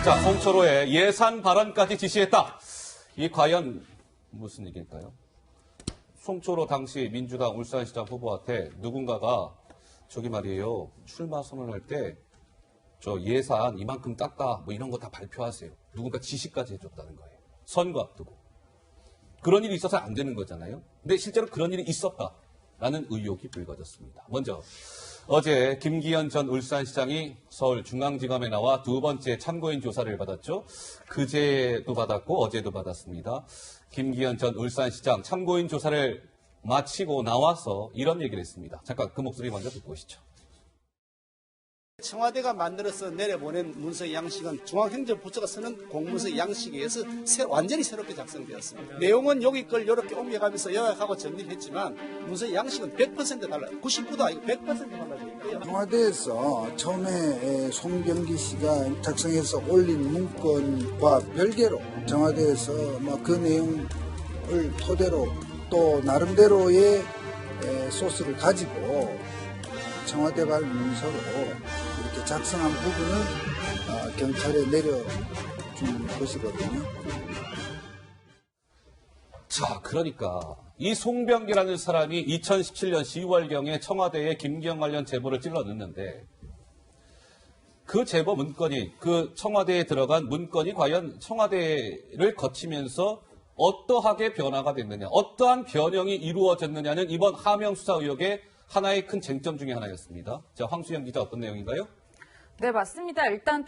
자, 송철호의 예산 발언까지 지시했다. 이 과연 무슨 얘기일까요? 송철호 당시 민주당 울산시장 후보한테 누군가가 저기 말이에요. 출마 선언할 때 저 예산 이만큼 깎아 뭐 이런 거 다 발표하세요. 누군가 지시까지 해줬다는 거예요. 선거 앞두고. 그런 일이 있어서 안 되는 거잖아요. 근데 실제로 그런 일이 있었다라는 의혹이 불거졌습니다. 먼저 어제 김기현 전 울산시장이 서울중앙지검에 나와 두 번째 참고인 조사를 받았죠. 그제도 받았고 어제도 받았습니다. 김기현 전 울산시장 참고인 조사를 마치고 나와서 이런 얘기를 했습니다. 잠깐 그 목소리 먼저 듣고 오시죠. 청와대가 만들어서 내려보낸 문서 양식은 중앙행정부처가 쓰는 공문서 양식에 의해서 완전히 새롭게 작성되었습니다. 내용은 여기 걸 이렇게 옮겨가면서 요약하고 정리했지만 문서 양식은 100% 달라요. 99도 아니고 100% 달라져 있고요. 청와대에서 처음에 송병기 씨가 작성해서 올린 문건과 별개로 청와대에서 그 내용을 토대로 또 나름대로의 소스를 가지고 청와대발 문서로 이렇게 작성한 부분을 경찰에 내려준 것이거든요. 자, 그러니까 이 송병기라는 사람이 2017년 10월경에 청와대에 김기현 관련 제보를 찔러 넣는데 그 제보 문건이 그 청와대에 들어간 문건이 과연 청와대를 거치면서 어떠하게 변화가 됐느냐, 어떠한 변형이 이루어졌느냐는 이번 하명 수사 의혹의 하나의 큰 쟁점 중에 하나였습니다. 자, 황수영 기자 어떤 내용인가요? 네, 맞습니다. 일단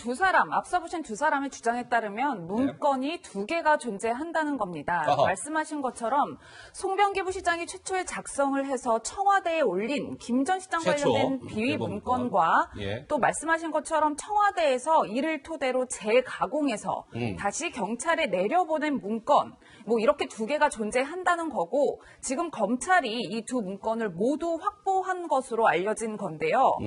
앞서 보신 두 사람의 주장에 따르면 문건이 두 개가 존재한다는 겁니다. 아하. 말씀하신 것처럼 송병기 부시장이 최초에 작성을 해서 청와대에 올린 김 전 시장 관련된 비위 문건과 또 말씀하신 것처럼 청와대에서 이를 토대로 재가공해서 다시 경찰에 내려보낸 문건, 뭐 이렇게 두 개가 존재한다는 거고 지금 검찰이 이 두 문건을 모두 확보한 것으로 알려진 건데요.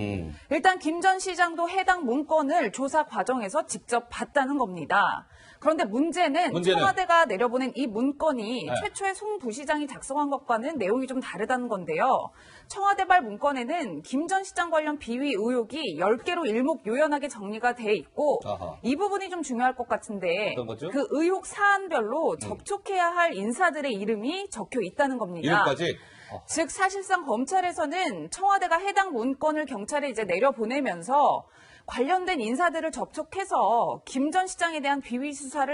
일단 김 전 시장도 해당 문건을 조사 과정에서 직접 봤다는 겁니다. 그런데 문제는 청와대가 내려보낸 이 문건이 최초에 송 부시장이 작성한 것과는 내용이 좀 다르다는 건데요. 청와대발 문건에는 김 전 시장 관련 비위 의혹이 10개로 일목요연하게 정리가 돼 있고 이 부분이 좀 중요할 것 같은데 그 의혹 사안별로 접촉해야 할 인사들의 이름이 적혀 있다는 겁니다. 이름까지? 즉 사실상 검찰에서는 청와대가 해당 문건을 경찰에 이제 내려보내면서 관련된 인사들을 접촉해서 김 전 시장에 대한 비위 수사를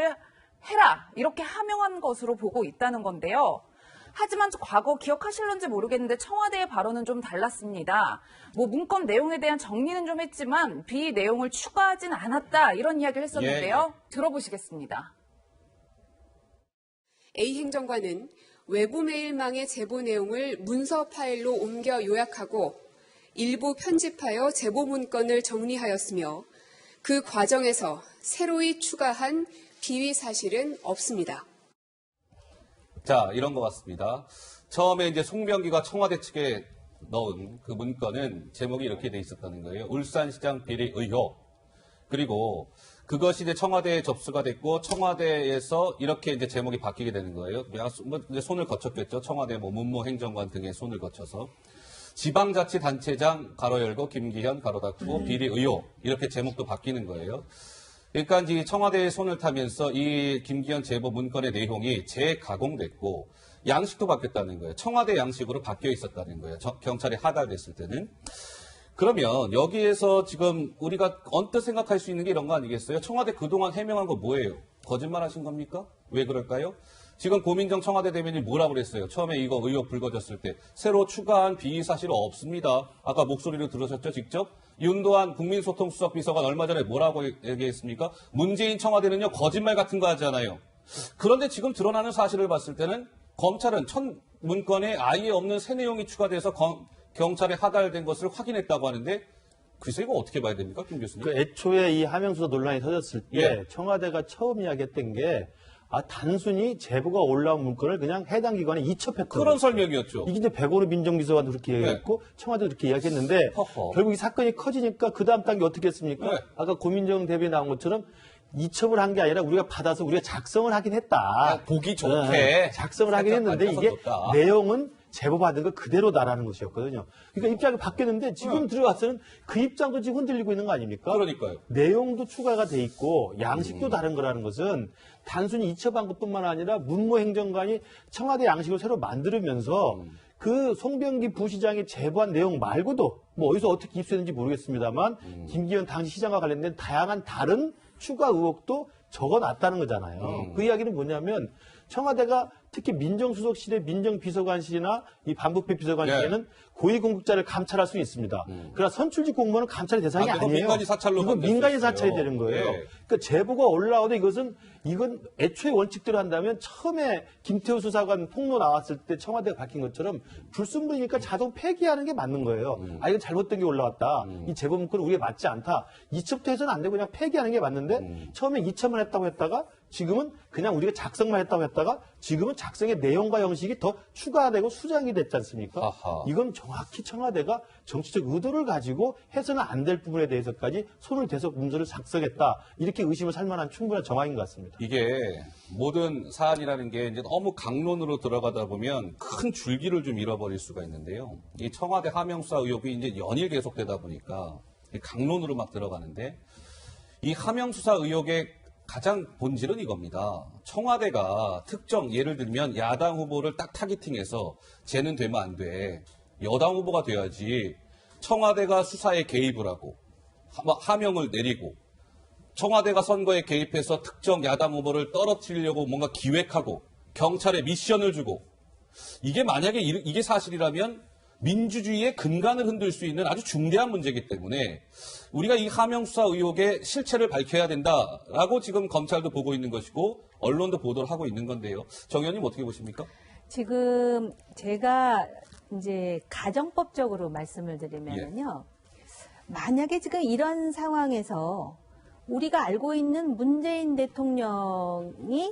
해라 이렇게 하명한 것으로 보고 있다는 건데요. 하지만 과거 기억하실런지 모르겠는데 청와대의 발언은 좀 달랐습니다. 뭐 문건 내용에 대한 정리는 좀 했지만 비위 내용을 추가하진 않았다 이런 이야기를 했었는데요. 들어보시겠습니다. A 행정관은 외부 메일망의 제보 내용을 문서 파일로 옮겨 요약하고 일부 편집하여 제보 문건을 정리하였으며 그 과정에서 새로이 추가한 비위 사실은 없습니다. 자, 이런 것 같습니다. 처음에 이제 송병기가 청와대 측에 넣은 그 문건은 제목이 이렇게 돼 있었다는 거예요. 울산시장 비리 의혹. 그리고 그것이 이제 청와대에 접수가 됐고 청와대에서 이렇게 이제 제목이 바뀌게 되는 거예요. 이제 손을 거쳤겠죠. 청와대 문무 행정관 등의 손을 거쳐서. 지방자치단체장 가로 열고 김기현 가로 닫고 비리 의혹 이렇게 제목도 바뀌는 거예요. 그러니까 이제 청와대에 손을 타면서 이 김기현 제보 문건의 내용이 재가공됐고 양식도 바뀌었다는 거예요. 청와대 양식으로 바뀌어 있었다는 거예요. 경찰이 하달됐을 때는. 그러면 여기에서 지금 우리가 언뜻 생각할 수 있는 게 이런 거 아니겠어요? 청와대 그동안 해명한 거 뭐예요? 거짓말 하신 겁니까? 왜 그럴까요? 지금 고민정 청와대 대변인이 뭐라고 그랬어요? 처음에 이거 의혹 불거졌을 때. 새로 추가한 비위 사실은 없습니다. 아까 목소리로 들으셨죠, 직접? 윤도한 국민소통수석비서관 얼마 전에 뭐라고 얘기했습니까? 문재인 청와대는요, 거짓말 같은 거 하잖아요. 그런데 지금 드러나는 사실을 봤을 때는 검찰은 첫 문건에 아예 없는 새 내용이 추가돼서 경찰에 하달된 것을 확인했다고 하는데 글쎄 이거 어떻게 봐야 됩니까, 김 교수님? 애초에 이 하명수사 논란이 터졌을 때 청와대가 처음 이야기했던 게 단순히 제보가 올라온 문건을 그냥 해당 기관에 이첩했던 그런 설명이었죠. 이게 이제 백오르 민정비서관도 그렇게 얘기했고 청와대도 그렇게 이야기했는데 결국 이 사건이 커지니까 그 다음 단계 어떻게 했습니까? 아까 고민정 대변인 나온 것처럼 이첩을 한 게 아니라 우리가 받아서 우리가 작성을 하긴 했다. 보기 좋게. 작성을 하긴 했는데 이게 내용은 제보 받은 거 그대로 나라는 것이었거든요. 그러니까 입장이 바뀌었는데 지금 들어와서는 그 입장도 지금 흔들리고 있는 거 아닙니까? 그러니까요. 내용도 추가가 돼 있고 양식도 다른 거라는 것은 단순히 이첩한 것뿐만 아니라 문무 행정관이 청와대 양식을 새로 만들면서 그 송병기 부시장이 제보한 내용 말고도 뭐 어디서 어떻게 입수했는지 모르겠습니다만 김기현 당시 시장과 관련된 다양한 다른 추가 의혹도 적어놨다는 거잖아요. 그 이야기는 뭐냐면 청와대가 특히 민정수석실의 민정비서관실이나 이 반부패 비서관실에는 고위공직자를 감찰할 수 있습니다. 그러나 선출직 공무원은 감찰의 대상이 아니에요. 민간인 사찰로 이건 민간인 사찰이 되는 거예요. 네. 그러니까 제보가 올라오도 이건 애초에 원칙대로 한다면 처음에 김태우 수사관 폭로 나왔을 때 청와대가 밝힌 것처럼 불순물이니까 자동 폐기하는 게 맞는 거예요. 아 이건 잘못된 게 올라왔다. 이 제보 문건은 우리에 맞지 않다. 이첩도 해서는 안 되고 그냥 폐기하는 게 맞는데 처음에 이첩만 했다고 했다가 지금은 그냥 우리가 작성만 했다고 했다가 지금은 작성의 내용과 형식이 더 추가되고 수정이 됐지 않습니까? 아하. 이건 정확히 청와대가 정치적 의도를 가지고 해서는 안 될 부분에 대해서까지 손을 대서 문서를 작성했다. 이렇게 의심을 살 만한 충분한 정황인 것 같습니다. 이게 모든 사안이라는 게 이제 너무 강론으로 들어가다 보면 큰 줄기를 좀 잃어버릴 수가 있는데요. 이 청와대 하명수사 의혹이 이제 연일 계속되다 보니까 이 강론으로 막 들어가는데 이 하명수사 의혹의 가장 본질은 이겁니다. 청와대가 특정 예를 들면 야당 후보를 딱 타깃팅해서 쟤는 되면 안 돼. 여당 후보가 돼야지. 청와대가 수사에 개입을 하고 하명을 내리고 청와대가 선거에 개입해서 특정 야당 후보를 떨어뜨리려고 뭔가 기획하고 경찰에 미션을 주고 이게 만약에 이게 사실이라면 민주주의의 근간을 흔들 수 있는 아주 중대한 문제이기 때문에 우리가 이 하명수사 의혹의 실체를 밝혀야 된다라고 지금 검찰도 보고 있는 것이고 언론도 보도를 하고 있는 건데요. 정 의원님 어떻게 보십니까? 지금 제가 이제 가정법적으로 말씀을 드리면요. 만약에 지금 이런 상황에서 우리가 알고 있는 문재인 대통령이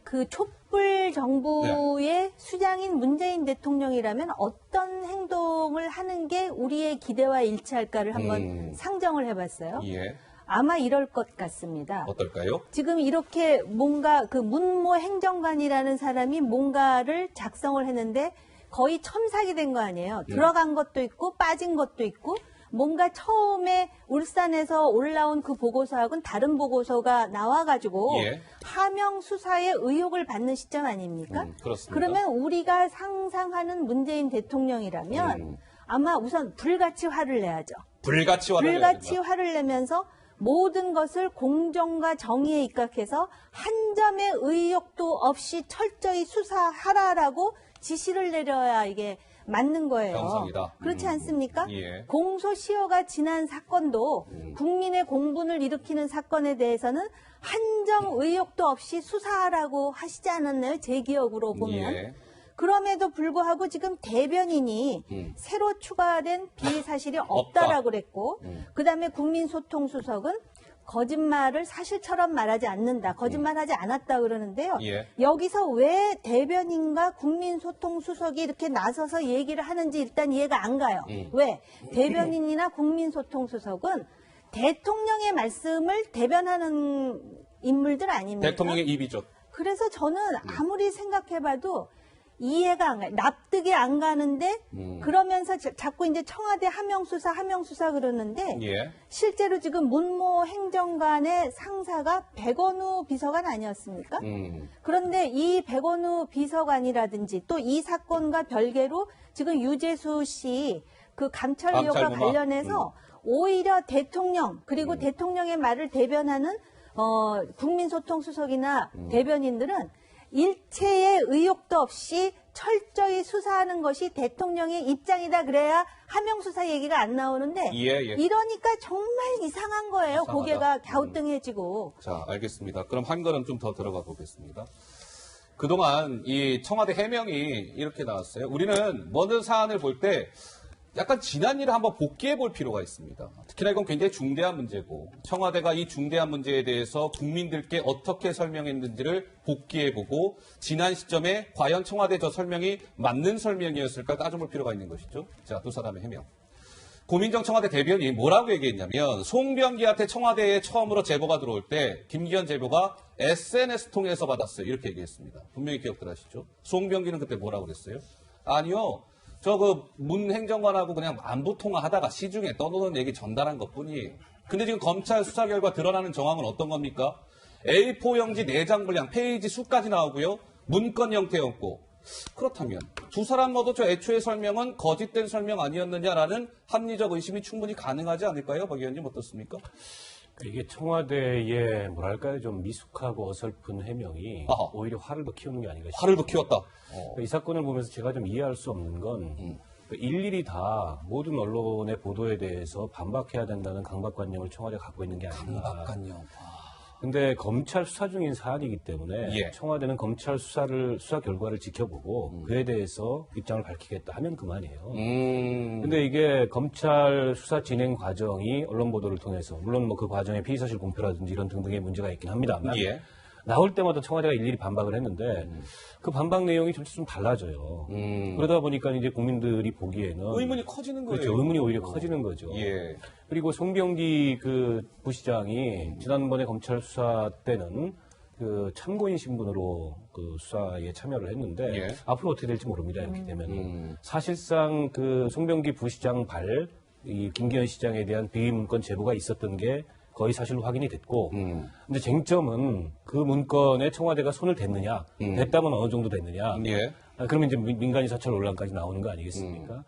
그 촛불 정부의 수장인 문재인 대통령이라면 어떤 행동을 하는 게 우리의 기대와 일치할까를 한번 상정을 해봤어요. 예. 아마 이럴 것 같습니다. 어떨까요? 지금 이렇게 뭔가 그 문모 행정관이라는 사람이 뭔가를 작성을 했는데 거의 첨삭이 된 거 아니에요. 들어간 것도 있고 빠진 것도 있고 뭔가 처음에 울산에서 올라온 그 보고서하고는 다른 보고서가 나와가지고 하명 수사의 의혹을 받는 시점 아닙니까? 그렇습니다. 그러면 우리가 상상하는 문재인 대통령이라면 아마 우선 불같이 화를 내야죠. 불같이 화를 내면서 모든 것을 공정과 정의에 입각해서 한 점의 의혹도 없이 철저히 수사하라라고 지시를 내려야 이게 맞는 거예요. 정상이다. 그렇지 않습니까? 예. 공소시효가 지난 사건도 국민의 공분을 일으키는 사건에 대해서는 한 점 의혹도 없이 수사하라고 하시지 않았나요? 제 기억으로 보면. 예. 그럼에도 불구하고 지금 대변인이 새로 추가된 비사실이 없다라고 그랬고 그다음에 국민소통수석은 거짓말을 사실처럼 말하지 않는다. 거짓말하지 않았다 그러는데요. 예. 여기서 왜 대변인과 국민소통수석이 이렇게 나서서 얘기를 하는지 일단 이해가 안 가요. 왜? 대변인이나 국민소통수석은 대통령의 말씀을 대변하는 인물들 아닙니까? 대통령의 입이죠. 그래서 저는 아무리 생각해봐도 이해가 안 가요. 납득이 안 가는데 그러면서 자꾸 이제 청와대 하명수사 그러는데 실제로 지금 문모 행정관의 상사가 백원우 비서관 아니었습니까? 그런데 이 백원우 비서관이라든지 또 이 사건과 별개로 지금 유재수 씨 그 감찰 의혹과 관련해서 오히려 대통령 그리고 대통령의 말을 대변하는 국민소통수석이나 대변인들은 일체의 의혹도 없이 철저히 수사하는 것이 대통령의 입장이다 그래야 하명수사 얘기가 안 나오는데 이러니까 정말 이상한 거예요. 이상하다. 고개가 갸우뚱해지고. 자, 알겠습니다. 그럼 한 걸음 좀 더 들어가 보겠습니다. 그동안 이 청와대 해명이 이렇게 나왔어요. 우리는 모든 사안을 볼 때 약간 지난 일을 한번 복기해 볼 필요가 있습니다. 특히나 이건 굉장히 중대한 문제고 청와대가 이 중대한 문제에 대해서 국민들께 어떻게 설명했는지를 복기해 보고 지난 시점에 과연 청와대 저 설명이 맞는 설명이었을까 따져볼 필요가 있는 것이죠. 자, 두 사람의 해명. 고민정 청와대 대변인이 뭐라고 얘기했냐면 송병기한테 청와대에 처음으로 제보가 들어올 때 김기현 제보가 SNS 통해서 받았어요. 이렇게 얘기했습니다. 분명히 기억들 하시죠? 송병기는 그때 뭐라고 그랬어요? 아니요. 문 행정관하고 그냥 안부 통화하다가 시중에 떠도는 얘기 전달한 것 뿐이에요. 근데 지금 검찰 수사 결과 드러나는 정황은 어떤 겁니까? A4 용지 4장 분량, 페이지 수까지 나오고요. 문건 형태였고. 그렇다면 두 사람 모두 애초에 설명은 거짓된 설명 아니었느냐라는 합리적 의심이 충분히 가능하지 않을까요? 박 의원님 어떻습니까? 이게 청와대의 뭐랄까요, 좀 미숙하고 어설픈 해명이 아하. 오히려 화를 더 키우는 게 아닌가 싶어요. 화를 더 키웠다. 이 사건을 보면서 제가 좀 이해할 수 없는 건 일일이 다 모든 언론의 보도에 대해서 반박해야 된다는 강박관념을 청와대가 갖고 있는 게 아닌가. 강박관념. 근데 검찰 수사 중인 사안이기 때문에 예. 청와대는 검찰 수사 결과를 지켜보고 그에 대해서 입장을 밝히겠다 하면 그만이에요. 근데 이게 검찰 수사 진행 과정이 언론 보도를 통해서 물론 뭐 그 과정에 피의사실 공표라든지 이런 등등의 문제가 있긴 합니다만 예. 나올 때마다 청와대가 일일이 반박을 했는데 그 반박 내용이 전체 좀 달라져요. 그러다 보니까 이제 국민들이 보기에는 의문이 커지는 거예요. 그렇죠. 의문이 오히려 커지는 거죠. 예. 그리고 송병기 그 부시장이 지난번에 검찰 수사 때는 그 참고인 신분으로 그 수사에 참여를 했는데 예. 앞으로 어떻게 될지 모릅니다. 이렇게 되면 사실상 그 송병기 부시장 이 김기현 시장에 대한 비위 문건 제보가 있었던 게 거의 사실로 확인이 됐고, 근데 쟁점은 그 문건에 청와대가 손을 댔느냐, 댔다면 어느 정도 됐느냐, 예. 그러면 이제 민간인 사찰 논란까지 나오는 거 아니겠습니까?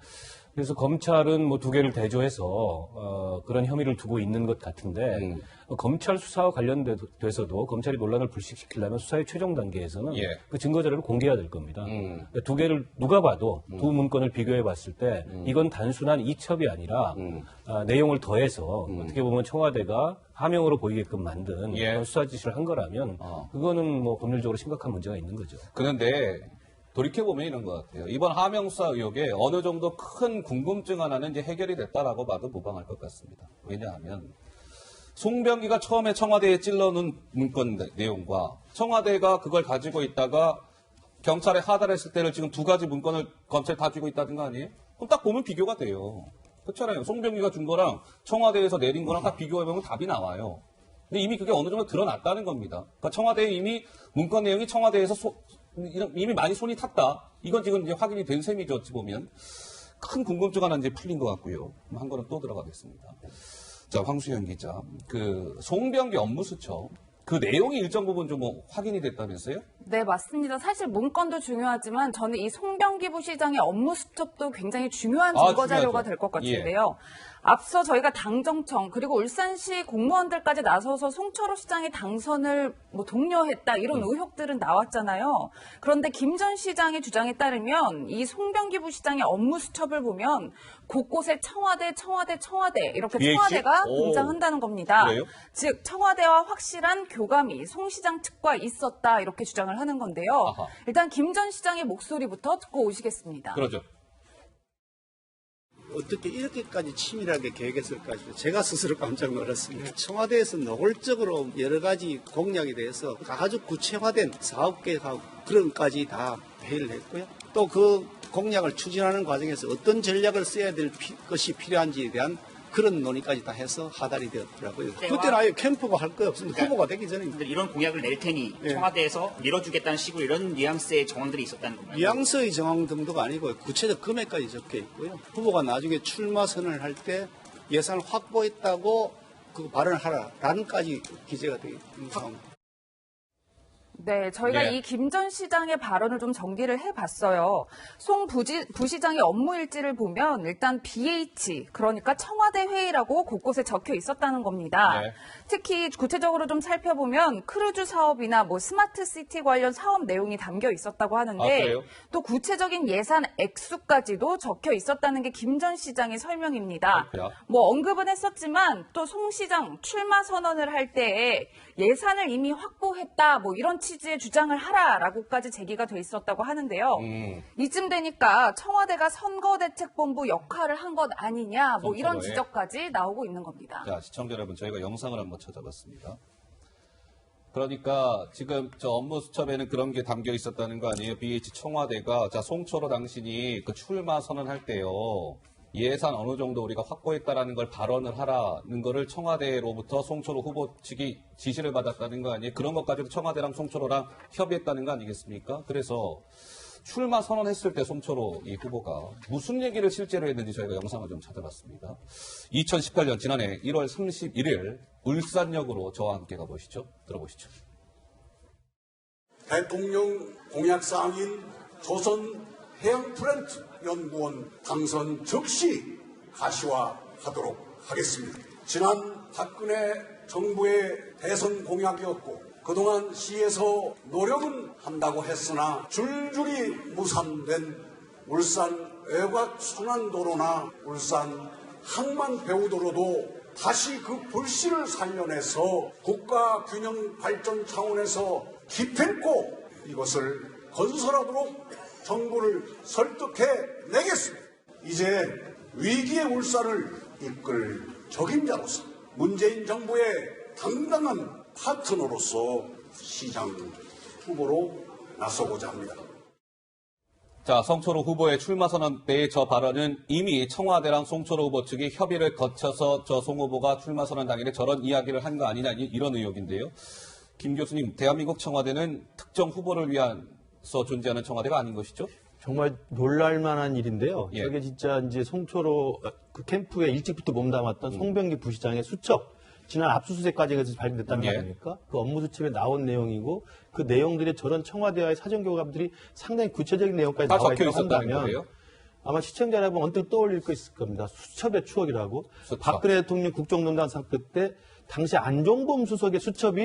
그래서 검찰은 뭐 두 개를 대조해서 그런 혐의를 두고 있는 것 같은데 검찰 수사와 관련돼서도 검찰이 논란을 불식시키려면 수사의 최종 단계에서는 예. 그 증거 자료를 공개해야 될 겁니다. 그러니까 두 개를 누가 봐도 두 문건을 비교해 봤을 때 이건 단순한 이첩이 아니라 내용을 더해서 어떻게 보면 청와대가 하명으로 보이게끔 만든 예. 그런 수사 지시를 한 거라면 그거는 뭐 법률적으로 심각한 문제가 있는 거죠. 그런데 돌이켜보면 이런 것 같아요. 이번 하명수사 의혹에 어느 정도 큰 궁금증 하나는 이제 해결이 됐다라고 봐도 무방할 것 같습니다. 왜냐하면 송병기가 처음에 청와대에 찔러놓은 문건 내용과 청와대가 그걸 가지고 있다가 경찰에 하달했을 때를 지금 두 가지 문건을 검찰이 가지고 있다는 거 아니에요? 그럼 딱 보면 비교가 돼요. 그렇잖아요. 송병기가 준 거랑 청와대에서 내린 거랑 딱 비교해보면 답이 나와요. 근데 이미 그게 어느 정도 드러났다는 겁니다. 그러니까 청와대에 이미 문건 내용이 청와대에서 이미 많이 손이 탔다. 이건 지금 이제 확인이 된 셈이죠. 어찌 보면 큰 궁금증 하나 이제 풀린 것 같고요. 한 거는 또 들어가겠습니다. 자, 황수현 기자, 그 송병기 업무수첩 그 내용이 일정 부분 좀 확인이 됐다면서요? 네, 맞습니다. 사실 문건도 중요하지만 저는 이 송병기 부시장의 업무 수첩도 굉장히 중요한 증거 자료가 될 것 같은데요. 앞서 저희가 당정청 그리고 울산시 공무원들까지 나서서 송철호 시장의 당선을 독려했다 이런 의혹들은 나왔잖아요. 그런데 김 전 시장의 주장에 따르면 이 송병기 부시장의 업무 수첩을 보면 곳곳에 청와대 이렇게 청와대가 등장한다는 겁니다. 그래요? 즉 청와대와 확실한 교감이 송 시장 측과 있었다 이렇게 주장을 하는 건데요. 아하. 일단 김 전 시장의 목소리부터 듣고 오시겠습니다. 그러죠. 어떻게 이렇게까지 치밀하게 계획했을까 제가 스스로 깜짝 놀랐습니다. 청와대에서 노골적으로 여러 가지 공약에 대해서 아주 구체화된 사업 계획하고 그런까지 다 회의를 했고요. 또 그 공약을 추진하는 과정에서 어떤 전략을 써야 될 것이 필요한지에 대한 그런 논의까지 다 해서 하달이 되었더라고요. 그때는 아예 캠프가 할 거 없습니다. 후보가 되기 전에. 이런 공약을 낼 테니 청와대에서 밀어주겠다는 식으로 이런 뉘앙스의 정황들이 있었다는 건가요? 뉘앙스의 정황 정도가 아니고 구체적 금액까지 적혀 있고요. 후보가 나중에 출마 선언을 할 때 예산을 확보했다고 그 발언을 하라라는까지 기재가 되어 있는 상황입니다. 네, 저희가 이 김 전 시장의 발언을 좀 정리를 해봤어요. 송 부시장의 업무 일지를 보면 일단 BH, 그러니까 청와대 회의라고 곳곳에 적혀 있었다는 겁니다. 네. 특히 구체적으로 좀 살펴보면 크루즈 사업이나 스마트 시티 관련 사업 내용이 담겨 있었다고 하는데 또 구체적인 예산 액수까지도 적혀 있었다는 게 김 전 시장의 설명입니다. 언급은 했었지만 또 송 시장 출마 선언을 할 때에 예산을 이미 확보했다 이런 취지의 주장을 하라라고까지 제기가 돼 있었다고 하는데요. 이쯤 되니까 청와대가 선거대책본부 역할을 한 것 아니냐 이런 지적까지 나오고 있는 겁니다. 자, 시청자 여러분, 저희가 영상을 한번 찾아봤습니다. 그러니까 지금 저 업무 수첩에는 그런 게 담겨 있었다는 거 아니에요? BH 청와대가 송철호 당신이 그 출마 선언할 때요. 예산 어느 정도 우리가 확보했다라는 걸 발언을 하라는 거를 청와대로부터 송철호 후보 측이 지시를 받았다는 거 아니에요? 그런 것까지도 청와대랑 송철호랑 협의했다는 거 아니겠습니까? 그래서 출마 선언했을 때 송철호 이 후보가 무슨 얘기를 실제로 했는지 저희가 영상을 좀 찾아봤습니다. 2018년 지난해 1월 31일 울산역으로 저와 함께 가보시죠. 들어보시죠. 대통령 공약사항인 조선 해양프렌트 연구원 당선 즉시 가시화하도록 하겠습니다. 지난 박근혜 정부의 대선 공약이었고 그동안 시에서 노력은 한다고 했으나 줄줄이 무산된 울산 외곽 순환도로나 울산 항만배후도로도 다시 그 불씨를 살려내서 국가균형 발전 차원에서 기필코 이것을 건설하도록 정부를 설득해내겠습니다. 이제 위기의 울산을 이끌 적임자로서 문재인 정부의 당당한 파트너로서 시장 후보로 나서고자 합니다. 자, 송철호 후보의 출마 선언 때의 저 발언은 이미 청와대랑 송철호 후보 측이 협의를 거쳐서 저 송 후보가 출마 선언 당일에 저런 이야기를 한 거 아니냐 이런 의혹인데요. 김 교수님, 대한민국 청와대는 특정 후보를 위해서 존재하는 청와대가 아닌 것이죠? 정말 놀랄만한 일인데요. 예. 저게 진짜 이제 송철호 그 캠프에 일찍부터 몸담았던 송병기 부시장의 수첩, 지난 압수수색 과정에서 발견됐단 예. 말입니까? 그 업무 수첩에 나온 내용이고 그 내용들의 저런 청와대와의 사전 교감들이 상당히 구체적인 내용까지 다 나와 적혀 있다고 있었다는 한다면 거예요? 아마 시청자 여러분 언뜻 떠올릴 거 있을 겁니다. 수첩의 추억이라고. 수첩. 박근혜 대통령 국정농단 사건 때 당시 안종범 수석의 수첩이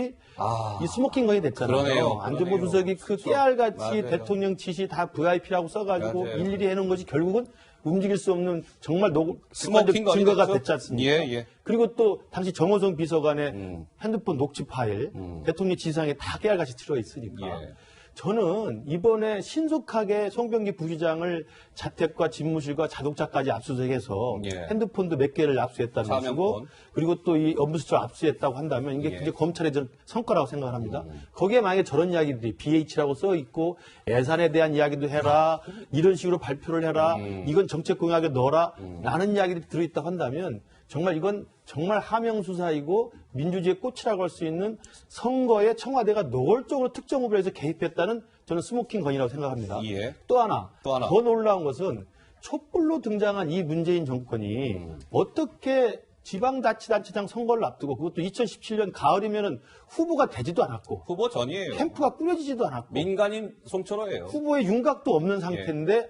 이 스모킹 건이 됐잖아요. 그러네요. 안종범 그러네요. 수석이 그 수첩. 깨알같이 맞아요. 대통령 지시 다 VIP라고 써가지고 맞아요. 일일이 해놓은 것이 결국은 움직일 수 없는 정말 스모킹 건이 증거가 됐죠? 됐지 않습니까? 예, 예. 그리고 또 당시 정호성 비서관의 핸드폰 녹취 파일, 대통령 지시상에 다 깨알같이 들어있으니까. 예. 저는 이번에 신속하게 송병기 부시장을 자택과 집무실과 자동차까지 압수수색해서 예. 핸드폰도 몇 개를 압수했다는 사면폰. 것이고 그리고 또 이 업무수첩 압수했다고 한다면 이게 예. 이제 검찰의 전 성과라고 생각합니다. 거기에 만약에 저런 이야기들이 BH라고 써 있고 예산에 대한 이야기도 해라 이런 식으로 발표를 해라 이건 정책 공약에 넣어라 라는 이야기들이 들어있다고 한다면 정말 이건 정말 하명수사이고 민주주의의 꽃이라고 할 수 있는 선거에 청와대가 노골적으로 특정 후보에서 개입했다는 저는 스모킹 건이라고 생각합니다. 예. 또 하나 또 하나. 더 놀라운 것은 촛불로 등장한 이 문재인 정권이 어떻게 지방자치단체장 선거를 앞두고 그것도 2017년 가을이면은 후보가 되지도 않았고 후보 전이에요. 캠프가 꾸려지지도 않았고 민간인 송철호예요. 후보의 윤곽도 없는 상태인데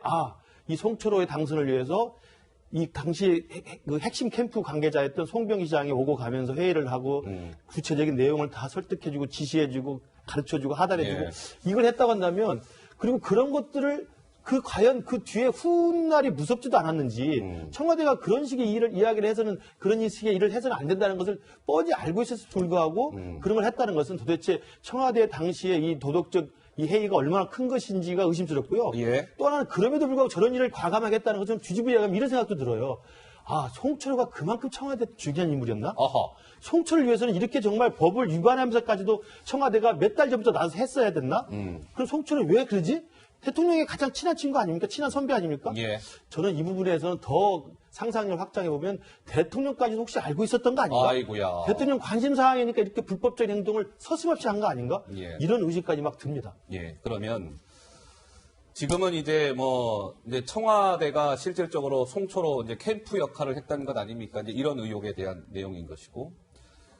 이 송철호의 당선을 위해서 이 당시 그 핵심 캠프 관계자였던 송병기 시장이 오고 가면서 회의를 하고 구체적인 내용을 다 설득해주고 지시해주고 가르쳐주고 하달해주고 예. 이걸 했다고 한다면 그리고 그런 것들을 과연 그 뒤에 훗날이 무섭지도 않았는지 청와대가 그런 식의 이야기를 해서는 그런 식의 일을 해서는 안 된다는 것을 뻔히 알고 있었을 불구하고 그런 걸 했다는 것은 도대체 청와대 당시에 이 도덕적 이 회의가 얼마나 큰 것인지가 의심스럽고요. 예. 또 하나는 그럼에도 불구하고 저런 일을 과감하게 했다는 것은 뒤집어 얘기하면 이런 생각도 들어요. 송철호가 그만큼 청와대 중요한 인물이었나? 어허. 송철을 위해서는 이렇게 정말 법을 위반하면서까지도 청와대가 몇 달 전부터 나서서 했어야 됐나? 그럼 송철은 왜 그러지? 대통령의 가장 친한 친구 아닙니까? 친한 선배 아닙니까? 예. 저는 이 부분에서는 더 상상력을 확장해보면 대통령까지도 혹시 알고 있었던 거 아닌가? 아이고야. 대통령 관심사항이니까 이렇게 불법적인 행동을 서슴없이 한 거 아닌가? 예. 이런 의심까지 막 듭니다. 예, 그러면 지금은 이제 이제 청와대가 실질적으로 송철호 이제 캠프 역할을 했다는 것 아닙니까? 이제 이런 의혹에 대한 내용인 것이고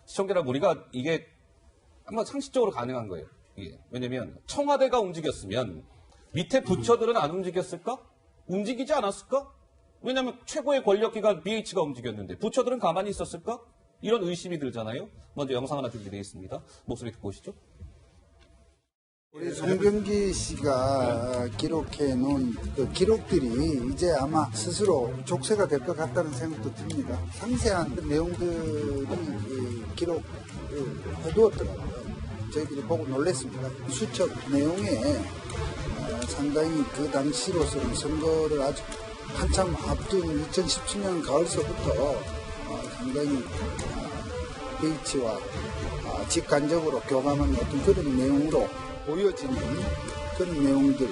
시청자 여러분 우리가 이게 한번 상식적으로 가능한 거예요. 이게. 왜냐면 청와대가 움직였으면 밑에 부처들은 안 움직였을까? 움직이지 않았을까? 왜냐면 최고의 권력기관 BH가 움직였는데 부처들은 가만히 있었을까? 이런 의심이 들잖아요. 먼저 영상 하나 준비되어 있습니다. 목소리 듣고 오시죠. 우리 송병기 씨가 기록해 놓은 그 기록들이 이제 아마 스스로 족쇄가 될 것 같다는 생각도 듭니다. 상세한 그 내용들이 기록을 해두었더라고요. 저희들이 보고 놀랐습니다. 수첩 내용에 상당히 그 당시로서는 선거를 아주 한참 앞둔 2017년 가을서부터 상당히 BH와 직간접으로 교감하는 어떤 그런 내용으로 보여지는 그런 내용도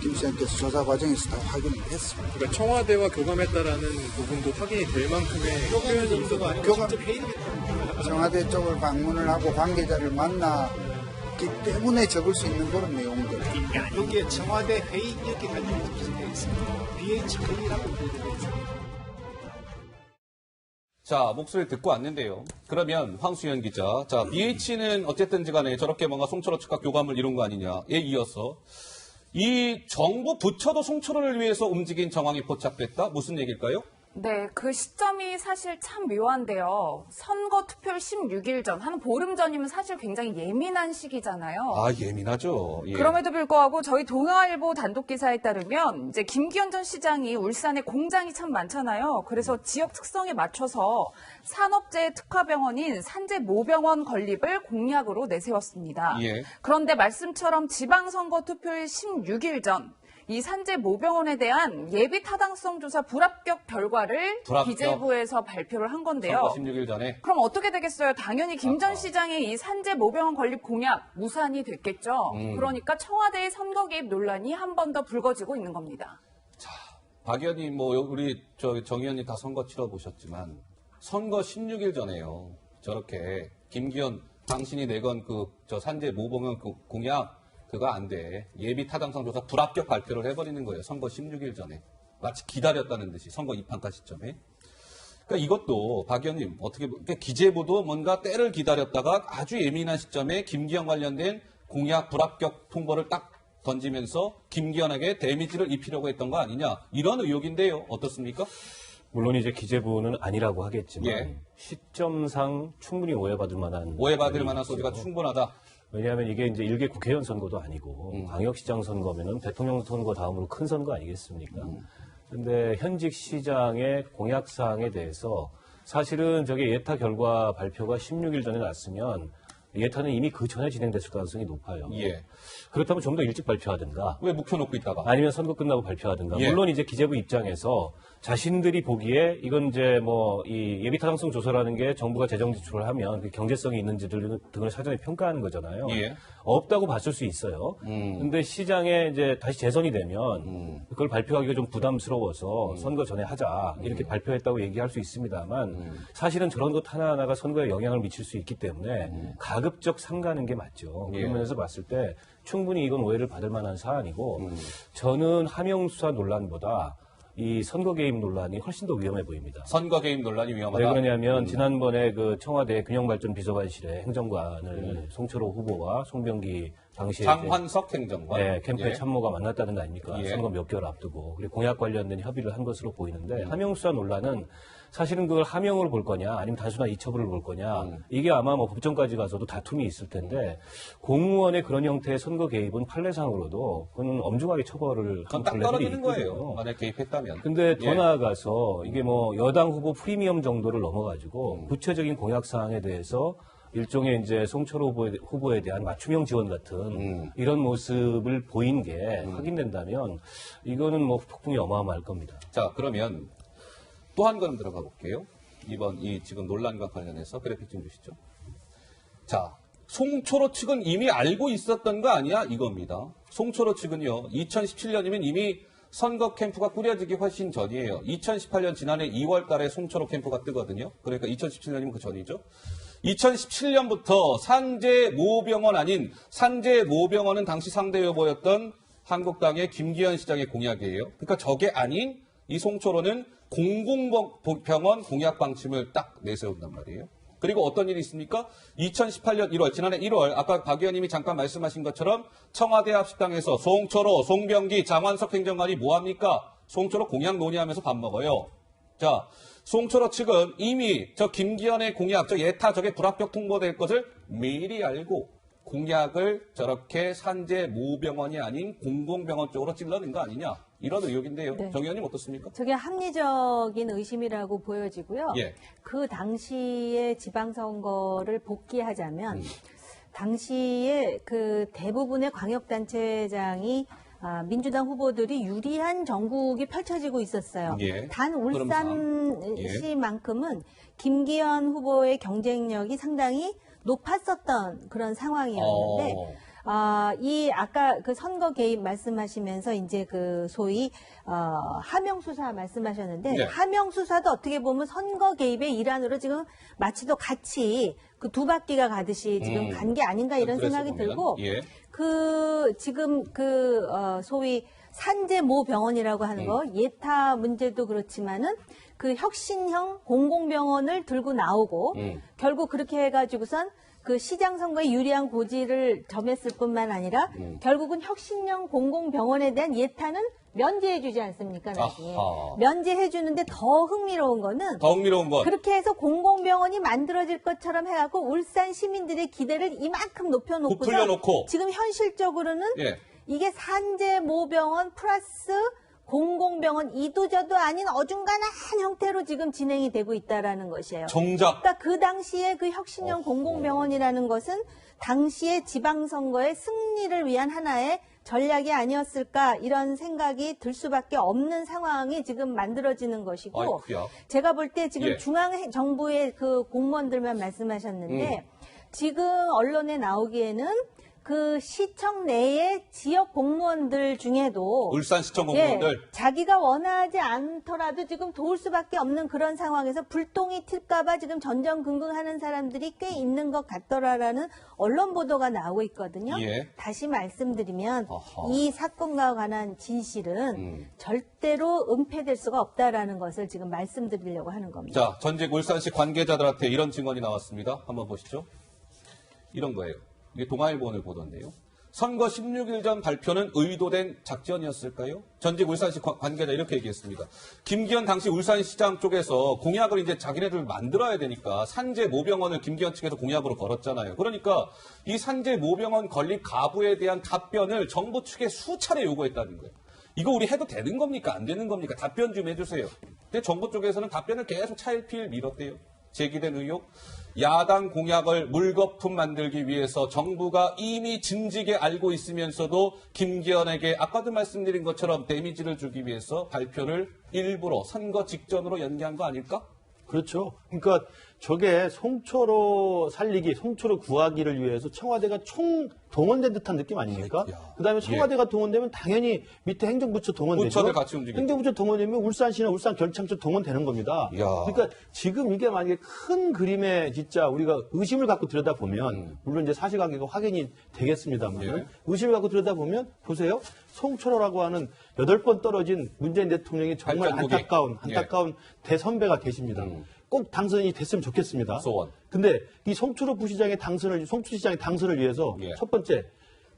김 시장께서 조사 과정에서 다 확인을 했습니다. 그러니까 청와대와 교감했다라는 부분도 확인이 될 만큼의 표현이 있어도 아니고 직접 회의를 청와대 쪽을 방문을 하고 관계자를 만나 있기 때문에 적을 수 있는 그런 내용들. 여기에 청와대 회의 이렇게까지 기술되어 있습니다. BH회의라고 되어 있습니다. 자, 목소리를 듣고 왔는데요. 그러면 황수연 기자, 자, BH는 어쨌든지 간에 저렇게 뭔가 송철호 측과 교감을 이룬 거 아니냐에 이어서 이 정부 부처도 송철호를 위해서 움직인 정황이 포착됐다? 무슨 얘기일까요? 네, 그 시점이 사실 참 묘한데요. 선거 투표 16일 전, 한 보름 전이면 사실 굉장히 예민한 시기잖아요. 아, 예민하죠. 예. 그럼에도 불구하고 저희 동아일보 단독 기사에 따르면 이제 김기현 전 시장이 울산에 공장이 참 많잖아요. 그래서 지역 특성에 맞춰서 산업재해 특화병원인 산재모병원 건립을 공약으로 내세웠습니다. 예. 그런데 말씀처럼 지방선거 투표일 16일 전 이 산재모병원에 대한 예비 타당성 조사 불합격 결과를 기재부에서 발표를 한 건데요. 선거 16일 전에. 그럼 어떻게 되겠어요? 당연히 김 전 시장의 이 산재모병원 건립 공약 무산이 됐겠죠. 그러니까 청와대의 선거 개입 논란이 한 번 더 불거지고 있는 겁니다. 자, 박 의원님, 뭐 우리 정 의원님 다 선거 치러보셨지만 선거 16일 전에요. 저렇게 김기현 당신이 내건 저 산재모병원 공약 그거 안 돼. 예비 타당성 조사 불합격 발표를 해버리는 거예요. 선거 16일 전에. 마치 기다렸다는 듯이 선거 입항가 시점에. 그러니까 이것도 박 의원님 어떻게 그러니까 기재부도 뭔가 때를 기다렸다가 아주 예민한 시점에 김기현 관련된 공약 불합격 통보를 딱 던지면서 김기현에게 데미지를 입히려고 했던 거 아니냐. 이런 의혹인데요. 어떻습니까? 물론 이제 기재부는 아니라고 하겠지만 예. 시점상 충분히 오해받을 만한 소지가 충분하다. 왜냐하면 이게 이제 일개 국회의원 선거도 아니고 광역시장 선거면은 대통령 선거 다음으로 큰 선거 아니겠습니까? 근데 현직 시장의 공약사항에 대해서 사실은 저게 예타 결과 발표가 16일 전에 났으면 예타는 이미 그 전에 진행됐을 가능성이 높아요. 예. 그렇다면 좀 더 일찍 발표하든가. 왜 묵혀놓고 있다가? 아니면 선거 끝나고 발표하든가. 예. 물론 이제 기재부 입장에서 자신들이 보기에 이건 이제 뭐 이 예비 타당성 조사라는 게 정부가 재정 지출을 하면 그 경제성이 있는지 등을 사전에 평가하는 거잖아요. 예. 없다고 봤을 수 있어요. 근데 시장에 이제 다시 재선이 되면 그걸 발표하기가 좀 부담스러워서 선거 전에 하자 이렇게 발표했다고 얘기할 수 있습니다만 사실은 저런 것 하나하나가 선거에 영향을 미칠 수 있기 때문에 가급적 삼가는 게 맞죠. 예. 그런 면에서 봤을 때 충분히 이건 오해를 받을 만한 사안이고 저는 하명수사 논란보다 이 선거 개입 논란이 훨씬 더 위험해 보입니다. 선거 개입 논란이 위험하다. 왜 그러냐면 지난번에 그 청와대 균형발전 비서관실의 행정관을 송철호 후보와 송병기 당시에 장환석 행정관 네, 캠프의 예. 참모가 만났다는 거 아닙니까? 예. 선거 몇 개월 앞두고 그리고 공약 관련된 협의를 한 것으로 보이는데 하명수사 논란은 사실은 그걸 하명으로 볼 거냐 아니면 단순한 이첩을 볼 거냐 이게 아마 뭐 법정까지 가서도 다툼이 있을 텐데 공무원의 그런 형태의 선거 개입은 판례상으로도 그건 엄중하게 처벌을 그건 한 딱 판례들이 떨어지는 있거든요. 거예요. 만약 개입했다면. 근데 더 예. 나아가서 이게 뭐 여당 후보 프리미엄 정도를 넘어가지고 구체적인 공약 사항에 대해서 일종의 이제 송철호 후보에 대한 맞춤형 지원 같은 이런 모습을 보인 게 확인된다면 이거는 뭐 폭풍이 어마어마할 겁니다. 자, 그러면 또 한 걸음 들어가 볼게요. 이번 이 지금 논란과 관련해서 그래픽 좀 주시죠. 자, 송철호 측은 이미 알고 있었던 거 아니야? 이겁니다. 송철호 측은요, 2017년이면 이미 선거 캠프가 꾸려지기 훨씬 전이에요. 2018년 지난해 2월 달에 송철호 캠프가 뜨거든요. 그러니까 2017년이면 그 전이죠. 2017년부터 산재모병원 아닌 산재모병원은 당시 상대 후보였던 한국당의 김기현 시장의 공약이에요. 그러니까 저게 아닌 이 송철호는 공공병원 공약 방침을 딱 내세운단 말이에요. 그리고 어떤 일이 있습니까? 2018년 1월, 지난해 1월, 아까 박 의원님이 잠깐 말씀하신 것처럼 청와대 합식당에서 송철호, 송병기, 장환석 행정관이 뭐합니까? 송철호 공약 논의하면서 밥 먹어요. 자, 송철호 측은 이미 저 김기현의 공약, 저 예타 저게 불합격 통보될 것을 미리 알고 공약을 저렇게 산재모병원이 아닌 공공병원 쪽으로 찔러낸 거 아니냐. 이런 의혹인데요. 네. 정 의원님 어떻습니까? 저게 합리적인 의심이라고 보여지고요. 예. 그 당시에 지방선거를 복귀하자면 당시에 그 대부분의 광역단체장이 민주당 후보들이 유리한 전국이 펼쳐지고 있었어요. 예. 단 울산시만큼은 김기현 후보의 경쟁력이 상당히 높았었던 그런 상황이었는데 이 아까 그 선거 개입 말씀하시면서 이제 그 소위 하명 수사 말씀하셨는데 네. 하명 수사도 어떻게 보면 선거 개입의 일환으로 지금 마치도 같이 그 두 바퀴가 가듯이 지금 간 게 아닌가 이런 생각이 보면. 들고 예. 그 지금 그 소위 산재 모 병원이라고 하는 거 예타 문제도 그렇지만은 그 혁신형 공공병원을 들고 나오고 결국 그렇게 해가지고선 그 시장 선거에 유리한 고지를 점했을 뿐만 아니라 결국은 혁신형 공공병원에 대한 예타는 면제해주지 않습니까, 나중에. 아하. 면제해주는데 더 흥미로운 거는 더 흥미로운 건 그렇게 해서 공공병원이 만들어질 것처럼 해갖고 울산 시민들의 기대를 이만큼 높여놓고서 부풀려놓고. 지금 현실적으로는 예. 이게 산재 모병원 플러스 공공병원 이도저도 아닌 어중간한 형태로 지금 진행이 되고 있다라는 것이에요. 정작 그러니까 그 당시에 그 혁신형 공공병원이라는 것은 당시의 지방선거의 승리를 위한 하나의 전략이 아니었을까 이런 생각이 들 수밖에 없는 상황이 지금 만들어지는 것이고 아이쿠야. 제가 볼 때 지금 예. 중앙정부의 그 공무원들만 말씀하셨는데 지금 언론에 나오기에는 그 시청 내의 지역 공무원들 중에도 울산시청 공무원들 예, 자기가 원하지 않더라도 지금 도울 수밖에 없는 그런 상황에서 불똥이 튈까봐 지금 전전긍긍하는 사람들이 꽤 있는 것 같더라라는 언론 보도가 나오고 있거든요. 예. 다시 말씀드리면 어허. 이 사건과 관한 진실은 절대로 은폐될 수가 없다라는 것을 지금 말씀드리려고 하는 겁니다. 자, 전직 울산시 관계자들한테 이런 증언이 나왔습니다. 한번 보시죠. 이런 거예요. 이게 동아일보를 보던데요. 선거 16일 전 발표는 의도된 작전이었을까요? 전직 울산시 관계자 이렇게 얘기했습니다. 김기현 당시 울산시장 쪽에서 공약을 이제 자기네들 만들어야 되니까 산재 모병원을 김기현 측에서 공약으로 걸었잖아요. 그러니까 이 산재 모병원 건립 가부에 대한 답변을 정부 측에 수차례 요구했다는 거예요. 이거 우리 해도 되는 겁니까? 안 되는 겁니까? 답변 좀 해주세요. 근데 정부 쪽에서는 답변을 계속 차일피일 미뤘대요. 제기된 의혹. 야당 공약을 물거품 만들기 위해서 정부가 이미 진지게 알고 있으면서도 김기현에게 아까도 말씀드린 것처럼 데미지를 주기 위해서 발표를 일부러 선거 직전으로 연기한 거 아닐까? 그렇죠. 그러니까 저게 송초로 살리기, 송초로 구하기를 위해서 청와대가 총 동원된 듯한 느낌 아닙니까? 그다음에 청와대가 동원되면 당연히 밑에 행정부처 동원되죠. 부처들 같이 움직이죠. 행정부처 동원되면 울산시나 울산경찰청 동원되는 겁니다. 야. 그러니까 지금 이게 만약에 큰 그림에 진짜 우리가 의심을 갖고 들여다보면 물론 이제 사실관계가 확인이 되겠습니다만 예. 의심을 갖고 들여다보면 보세요. 송초로라고 하는 8번 떨어진 문재인 대통령이 정말 발전국이. 안타까운 대선배가 계십니다. 꼭 당선이 됐으면 좋겠습니다. 소원. 근데 이 송초로 부시장의 송초시장의 당선을 위해서 첫 번째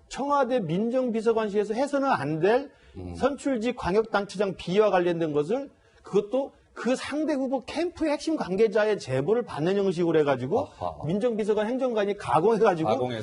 청와대 민정비서관실에서 해서는 안 될 선출직 광역단체장 비리와 관련된 것을 그것도 그 상대 후보 캠프의 핵심 관계자의 제보를 받는 형식으로 해가지고 아하. 민정비서관 행정관이 가공해서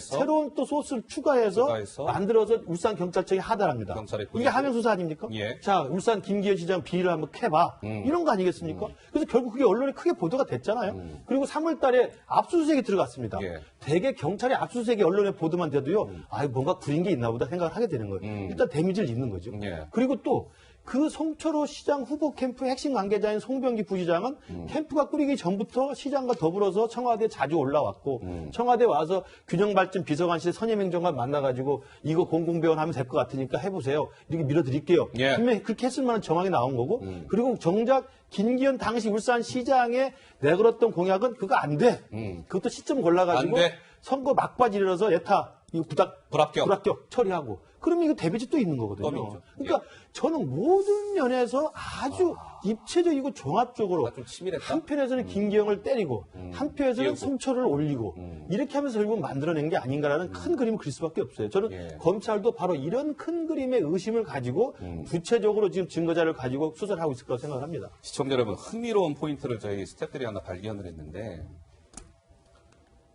새로운 또 소스를 추가해서 만들어서 울산경찰청에 하달합니다. 이게 하명수사 아닙니까? 예. 자, 울산 김기현 시장 비리를 한번 캐봐. 이런 거 아니겠습니까? 그래서 결국 그게 언론에 크게 보도가 됐잖아요. 그리고 3월 달에 압수수색이 들어갔습니다. 예. 대개 경찰의 압수수색이 언론에 보도만 돼도요. 아, 뭔가 구린 게 있나 보다 생각을 하게 되는 거예요. 일단 데미지를 입는 거죠. 예. 그리고 또 그 송초로 시장 후보 캠프 핵심 관계자인 송병기 부시장은 캠프가 꾸리기 전부터 시장과 더불어서 청와대에 자주 올라왔고 청와대 와서 균형발전 비서관실 선임행정관 만나가지고 이거 공공병원 하면 될 것 같으니까 해보세요. 이렇게 밀어드릴게요. 예. 분명히 그렇게 했을 만한 정황이 나온 거고 그리고 정작 김기현 당시 울산시장에 내걸었던 공약은 그거 안 돼. 그것도 시점 골라가지고 안 돼. 선거 막바지라서 예타 이거 불합격 처리하고 그러면 이거 데미지 또 있는 거거든요. 그러니까 저는 모든 면에서 아주 입체적이고 종합적으로 좀 치밀했다. 한편에서는 김기현을 때리고 한편에서는 송초를 올리고 이렇게 하면서 결국 만들어낸 게 아닌가라는 큰 그림을 그릴 수밖에 없어요. 저는 검찰도 바로 이런 큰 그림의 의심을 가지고 구체적으로 지금 증거자를 가지고 수사를 하고 있을 거라고 생각합니다. 시청자 여러분, 흥미로운 포인트를 저희 스태프들이 하나 발견을 했는데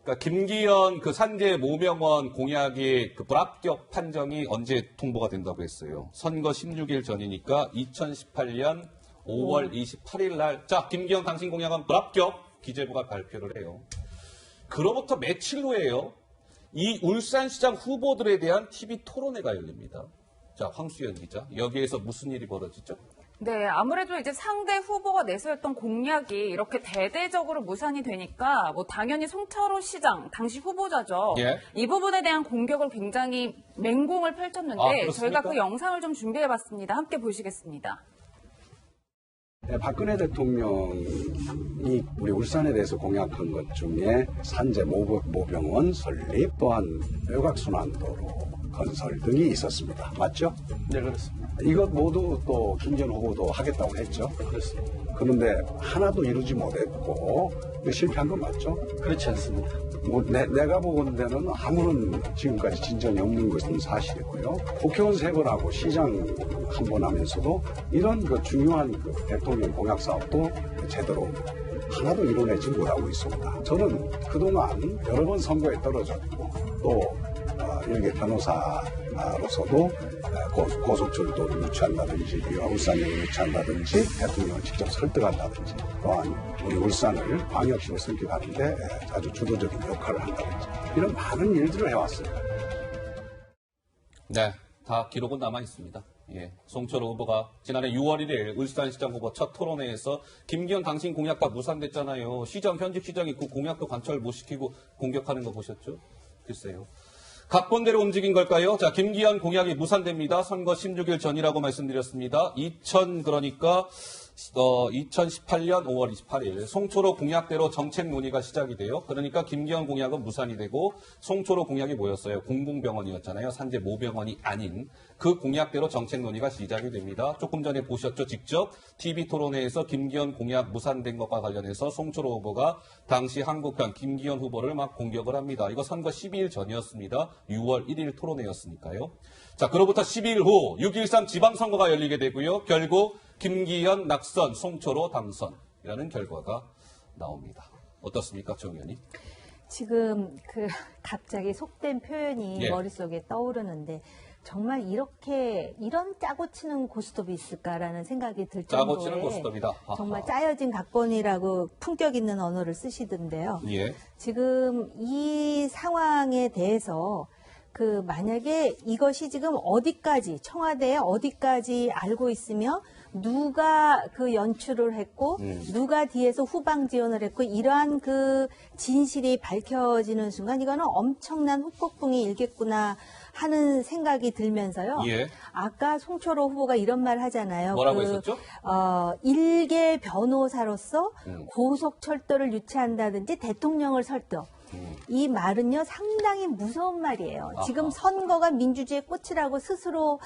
그러니까 김기현 그 산재 모병원 공약이 그 불합격 판정이 언제 통보가 된다고 했어요. 선거 16일 전이니까 2018년 5월 28일 날. 자, 김기현 당신 공약은 불합격. 기재부가 발표를 해요. 그로부터 며칠 후에요. 이 울산시장 후보들에 대한 TV 토론회가 열립니다. 자, 황수연 기자. 여기에서 무슨 일이 벌어지죠? 네, 아무래도 이제 상대 후보가 내세웠던 공약이 이렇게 대대적으로 무산이 되니까 뭐 당연히 송철호 시장 당시 후보자죠. 예. 이 부분에 대한 공격을 굉장히 맹공을 펼쳤는데 저희가 그 영상을 좀 준비해봤습니다. 함께 보시겠습니다. 네, 박근혜 대통령이 우리 울산에 대해서 공약한 것 중에 산재 모병원 설립, 또한 외곽순환도로 건설 등이 있었습니다. 맞죠? 네, 그렇습니다. 이것 모두 또 김기현 후보도 하겠다고 했죠. 그렇습니다. 그런데 하나도 이루지 못했고 실패한 건 맞죠? 그렇지 않습니다. 뭐 내가 보건대는 아무런 지금까지 진전이 없는 것은 사실이고요. 국회의원 3번 하고 시장 한 번 하면서도 이런 그 중요한 그 대통령 공약 사업도 제대로 하나도 이뤄내지 못하고 있습니다. 저는 그동안 여러 번 선거에 떨어졌고 또 일개 변호사로서도 고속철도를 유치한다든지 울산역을 유치한다든지 대통령을 직접 설득한다든지 또한 우리 울산을 광역시로 승격하는데 아주 주도적인 역할을 한다든지 이런 많은 일들을 해왔습니다. 네, 다 기록은 남아 있습니다. 예, 송철호 후보가 지난해 6월 1일 울산시장 후보 첫 토론회에서 김기현 당신 공약 다 무산됐잖아요. 현직 시장이 그 공약도 관철 못 시키고 공격하는 거 보셨죠? 글쎄요. 각본대로 움직인 걸까요? 자, 김기현 공약이 무산됩니다. 선거 16일 전이라고 말씀드렸습니다. 2018년 5월 28일 송철호 공약대로 정책 논의가 시작이 돼요. 그러니까 김기현 공약은 무산이 되고 송철호 공약이 뭐였어요? 공공병원이었잖아요. 산재 모병원이 아닌 그 공약대로 정책 논의가 시작이 됩니다. 조금 전에 보셨죠? 직접 TV토론회에서 김기현 공약 무산된 것과 관련해서 송철호 후보가 당시 한국편 김기현 후보를 막 공격을 합니다. 이거 선거 12일 전이었습니다. 6월 1일 토론회였으니까요. 자, 그로부터 12일 후 6.13 지방선거가 열리게 되고요. 결국 김기현 낙선, 송철호 당선이라는 결과가 나옵니다. 어떻습니까, 정 의원님? 지금 갑자기 속된 표현이 머릿속에 떠오르는데 정말 이런 짜고 치는 고스톱이 있을까라는 생각이 들 정도의 짜고 치는 고스톱이다. 정말 짜여진 각본이라고 품격 있는 언어를 쓰시던데요. 예. 지금 이 상황에 대해서 만약에 이것이 지금 청와대에 어디까지 알고 있으며 누가 그 연출을 했고 누가 뒤에서 후방 지원을 했고 이러한 그 진실이 밝혀지는 순간 이거는 엄청난 후폭풍이 일겠구나 하는 생각이 들면서요. 예. 아까 송철호 후보가 이런 말 하잖아요. 뭐라고 했었죠? 일개 변호사로서 고속철도를 유치한다든지 대통령을 설득. 이 말은요 상당히 무서운 말이에요. 지금 선거가 민주주의의 꽃이라고 스스로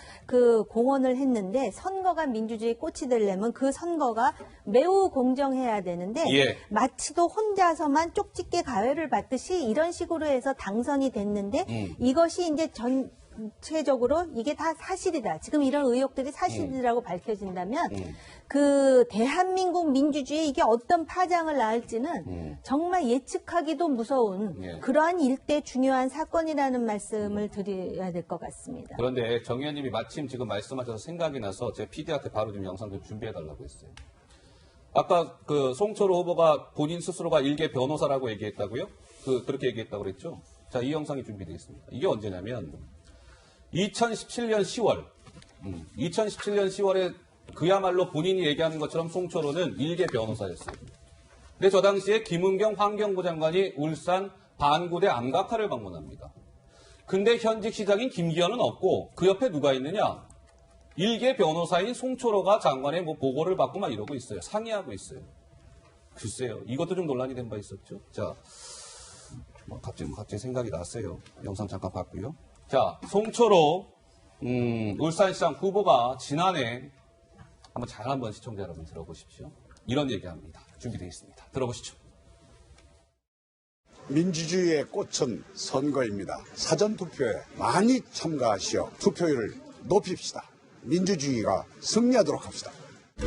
공언을 했는데 선거가 민주주의의 꽃이 되려면 그 선거가 매우 공정해야 되는데 마치도 혼자서만 쪽집게 가회를 받듯이 이런 식으로 해서 당선이 됐는데 이것이 이제 전체적으로 이게 다 사실이다. 지금 이런 의혹들이 사실이라고 밝혀진다면 대한민국 민주주의에 이게 어떤 파장을 낳을지는 정말 예측하기도 무서운 그러한 일대 중요한 사건이라는 말씀을 드려야 될 것 같습니다. 그런데 정 의원님이 마침 지금 말씀하셔서 생각이 나서 제 PD한테 바로 좀 영상 좀 준비해달라고 했어요. 아까 송철호 후보가 본인 스스로가 일개 변호사라고 얘기했다고요? 그렇게 얘기했다고 그랬죠? 자, 이 영상이 준비되어 있습니다. 이게 언제냐면 2017년 10월 2017년 10월에 그야말로 본인이 얘기하는 것처럼 송철호는 일개 변호사였어요. 근데 저 당시에 김은경 환경부 장관이 울산 반구대 암각화를 방문합니다. 근데 현직 시장인 김기현은 없고 그 옆에 누가 있느냐? 일개 변호사인 송철호가 장관의 보고를 받고 막 이러고 있어요. 상의하고 있어요. 글쎄요. 이것도 좀 논란이 된 바 있었죠. 자, 갑자기 생각이 났어요. 영상 잠깐 봤고요. 자, 송철호 울산시장 후보가 지난해 한번 시청자 여러분 들어보십시오. 이런 얘기합니다. 준비되어 있습니다. 들어보시죠. 민주주의의 꽃은 선거입니다. 사전투표에 많이 참가하시어 투표율을 높입시다. 민주주의가 승리하도록 합시다.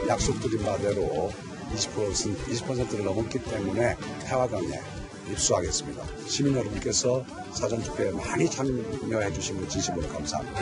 약속드린 바대로 20%를 넘었기 때문에 태화강에 입수하겠습니다. 시민 여러분께서 사전투표에 많이 참여해 주신 것 진심으로 감사합니다.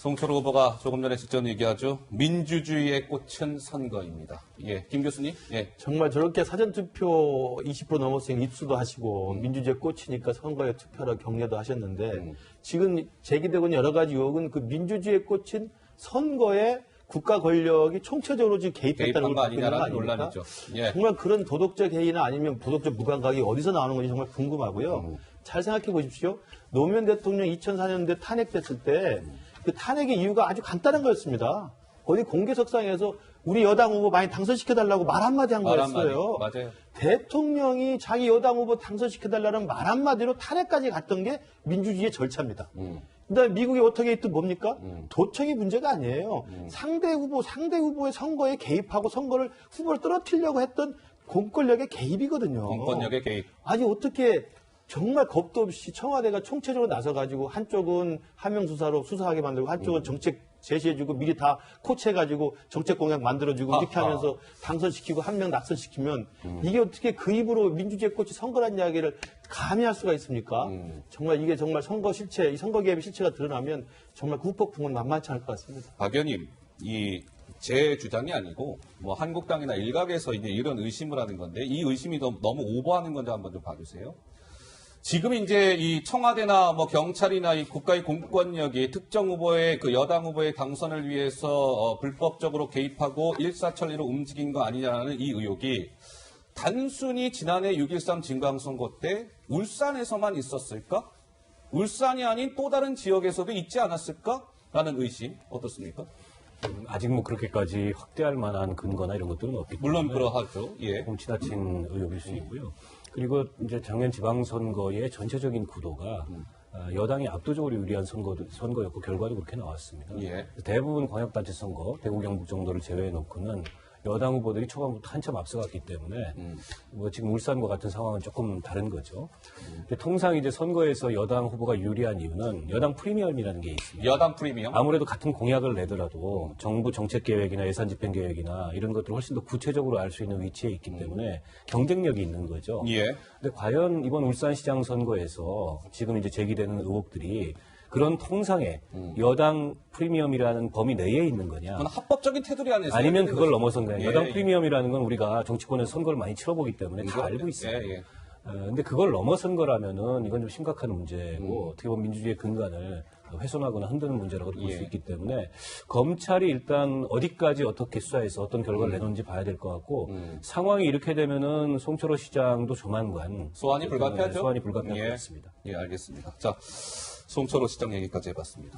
송철호 후보가 조금 전에 직전 얘기하죠. 민주주의의 꽃은 선거입니다. 예, 김 교수님. 예. 정말 저렇게 사전투표 20% 넘었으니 입수도 하시고 민주주의의 꽃이니까 선거에 투표하라 격려도 하셨는데 지금 제기되고 있는 여러 가지 의혹은 그 민주주의의 꽃인 선거에 국가 권력이 총체적으로 지금 개입했다는 걸 개입한 거 아니냐라는 논란이죠. 예. 정말 그런 도덕적 해이나 아니면 부도덕적 무감각이 어디서 나오는 건지 정말 궁금하고요. 잘 생각해 보십시오. 노무현 대통령 2004년도에 탄핵됐을 때 그 탄핵의 이유가 아주 간단한 거였습니다. 어디 공개석상에서 우리 여당 후보 많이 당선시켜달라고 말 한마디 한 거였어요. 맞아요. 대통령이 자기 여당 후보 당선시켜달라는 말 한마디로 탄핵까지 갔던 게 민주주의의 절차입니다. 그다음에 미국의 워터게이트 뭡니까? 도청이 문제가 아니에요. 상대 후보의 선거에 개입하고 후보를 떨어뜨리려고 했던 공권력의 개입이거든요. 공권력의 개입. 아니 어떻게 정말 겁도 없이 청와대가 총체적으로 나서가지고 한쪽은 하명수사로 수사하게 만들고 한쪽은 정책 제시해주고 미리 다 코치해가지고 정책 공약 만들어주고 이렇게 하면서 당선시키고 한 명 낙선시키면 이게 어떻게 그 입으로 민주주의 꽃이 선거란 이야기를 감히 할 수가 있습니까? 정말 이게 정말 선거 실체, 이 선거 개입의 실체가 드러나면 정말 그 후폭풍은 만만치 않을 것 같습니다. 박 의원님, 제 주장이 아니고 뭐 한국당이나 일각에서 이제 이런 의심을 하는 건데 이 의심이 너무 오버하는 건지 한번 좀 봐주세요. 지금 이제 이 청와대나 뭐 경찰이나 이 국가의 공권력이 특정 후보의 그 여당 후보의 당선을 위해서 불법적으로 개입하고 일사천리로 움직인 거 아니냐는 이 의혹이 단순히 지난해 6.13 진강선거 때 울산에서만 있었을까? 울산이 아닌 또 다른 지역에서도 있지 않았을까? 라는 의심 어떻습니까? 아직 뭐 그렇게까지 확대할 만한 근거나 이런 것들은 없기 때문에 물론 그러하죠. 예. 조금 지나친 의혹일 수 있고요. 그리고 이제 작년 지방선거의 전체적인 구도가 여당이 압도적으로 유리한 선거였고 결과도 그렇게 나왔습니다. 예. 대부분 광역단체 선거, 대구 경북 정도를 제외해 놓고는 여당 후보들이 초반부터 한참 앞서갔기 때문에 뭐 지금 울산과 같은 상황은 조금 다른 거죠. 근데 통상 이제 선거에서 여당 후보가 유리한 이유는 여당 프리미엄이라는 게 있습니다. 여당 프리미엄? 아무래도 같은 공약을 내더라도 정부 정책 계획이나 예산 집행 계획이나 이런 것들을 훨씬 더 구체적으로 알 수 있는 위치에 있기 때문에 경쟁력이 있는 거죠. 예. 근데 과연 이번 울산시장 선거에서 지금 이제 제기되는 의혹들이 그런 통상의 여당 프리미엄이라는 범위 내에 있는 거냐? 그건 합법적인 테두리 안에서 아니면 그걸 넘어선 거냐? 예, 여당 예. 프리미엄이라는 건 우리가 정치권에서 선거를 많이 치러보기 때문에 다 알고 있어요. 예, 예. 근데 그걸 넘어선 거라면은 이건 좀 심각한 문제고 어떻게 보면 민주주의의 근간을 훼손하거나 흔드는 문제라고 볼 수 있기 때문에 검찰이 일단 어디까지 어떻게 수사해서 어떤 결과를 내놓는지 봐야 될 것 같고 상황이 이렇게 되면은 송철호 시장도 조만간 소환이 불가피하죠? 소환이 불가피할 예. 것 같습니다. 예, 알겠습니다. 자, 송철호 시장 얘기까지 해봤습니다.